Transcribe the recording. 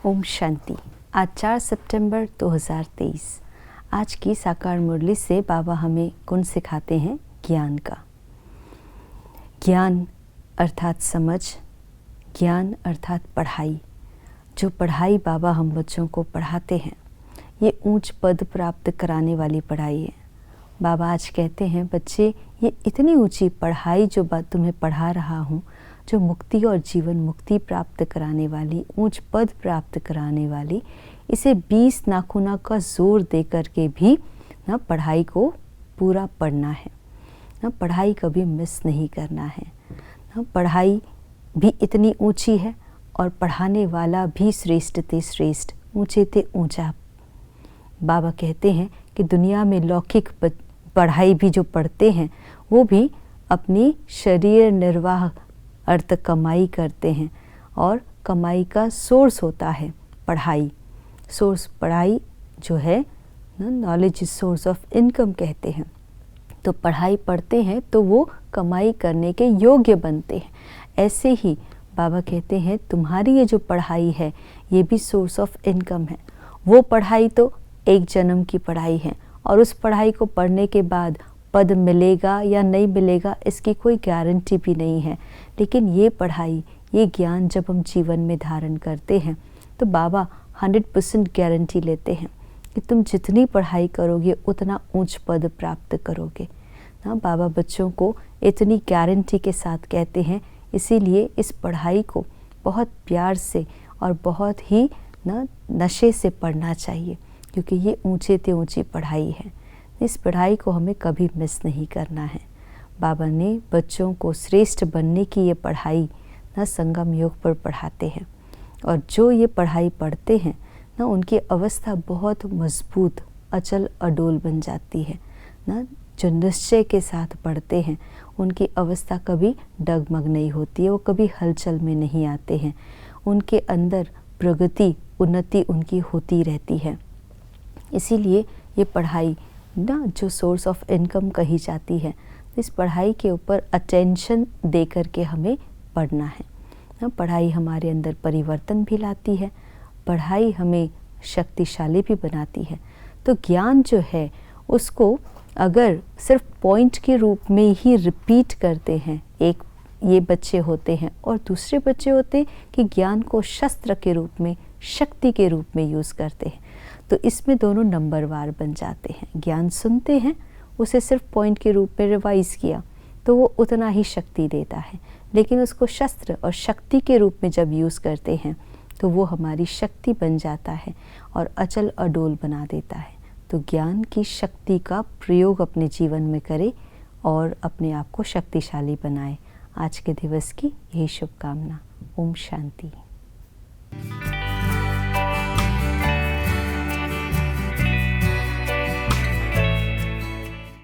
ओम शांति। आज 4 सितंबर 2023। आज की साकार मुरली से बाबा हमें गुण सिखाते हैं ज्ञान का। ज्ञान अर्थात समझ, ज्ञान अर्थात पढ़ाई। जो पढ़ाई बाबा हम बच्चों को पढ़ाते हैं, ये ऊंच पद प्राप्त कराने वाली पढ़ाई है। बाबा आज कहते हैं, बच्चे ये इतनी ऊंची पढ़ाई जो तुम्हें पढ़ा रहा हूँ, जो मुक्ति और जीवन मुक्ति प्राप्त कराने वाली, ऊंच पद प्राप्त कराने वाली, इसे 20 नाखूना का जोर दे करके भी ना पढ़ाई को पूरा पढ़ना है, ना पढ़ाई कभी मिस नहीं करना है। ना पढ़ाई भी इतनी ऊंची है और पढ़ाने वाला भी श्रेष्ठ ते श्रेष्ठ, ऊंचे ते ऊंचा। बाबा कहते हैं कि दुनिया में लौकिक पढ़ाई भी जो पढ़ते हैं, वो भी अपनी शरीर निर्वाह अर्थ कमाई करते हैं, और कमाई का सोर्स होता है पढ़ाई। सोर्स पढ़ाई जो है, knowledge is source of income कहते हैं। तो पढ़ाई पढ़ते हैं तो वो कमाई करने के योग्य बनते हैं। ऐसे ही बाबा कहते हैं, तुम्हारी ये जो पढ़ाई है, ये भी सोर्स ऑफ इनकम है। वो पढ़ाई तो एक जन्म की पढ़ाई है, और उस पढ़ाई को पढ़ने के बाद पद मिलेगा या नहीं मिलेगा, इसकी कोई गारंटी भी नहीं है। लेकिन ये पढ़ाई, ये ज्ञान जब हम जीवन में धारण करते हैं, तो बाबा 100% गारंटी लेते हैं कि तुम जितनी पढ़ाई करोगे उतना ऊंच पद प्राप्त करोगे ना। बाबा बच्चों को इतनी गारंटी के साथ कहते हैं, इसीलिए इस पढ़ाई को बहुत प्यार से और बहुत ही नशे से पढ़ना चाहिए, क्योंकि ये ऊंचे ते ऊंची पढ़ाई है। इस पढ़ाई को हमें कभी मिस नहीं करना है। बाबा ने बच्चों को श्रेष्ठ बनने की ये पढ़ाई ना संगम योग पर पढ़ाते हैं, और जो ये पढ़ाई पढ़ते हैं ना, उनकी अवस्था बहुत मजबूत, अचल अडोल बन जाती है ना। जो निश्चय के साथ पढ़ते हैं, उनकी अवस्था कभी डगमग नहीं होती है, वो कभी हलचल में नहीं आते हैं। उनके अंदर प्रगति, उन्नति उनकी होती रहती है। इसीलिए ये पढ़ाई ना जो सोर्स ऑफ इनकम कही जाती है, इस पढ़ाई के ऊपर अटेंशन दे करके हमें पढ़ना है ना। पढ़ाई हमारे अंदर परिवर्तन भी लाती है, पढ़ाई हमें शक्तिशाली भी बनाती है। तो ज्ञान जो है, उसको अगर सिर्फ पॉइंट के रूप में ही रिपीट करते हैं, एक ये बच्चे होते हैं, और दूसरे बच्चे होते हैं कि ज्ञान को शस्त्र के रूप में, शक्ति के रूप में यूज़ करते हैं। तो इसमें दोनों नंबरवार बन जाते हैं। ज्ञान सुनते हैं, उसे सिर्फ पॉइंट के रूप में रिवाइज किया तो वो उतना ही शक्ति देता है, लेकिन उसको शस्त्र और शक्ति के रूप में जब यूज़ करते हैं, तो वो हमारी शक्ति बन जाता है और अचल अडोल बना देता है। तो ज्ञान की शक्ति का प्रयोग अपने जीवन में करें और अपने आप को शक्तिशाली बनाएं। आज के दिवस की यही शुभकामना। ओम शांति।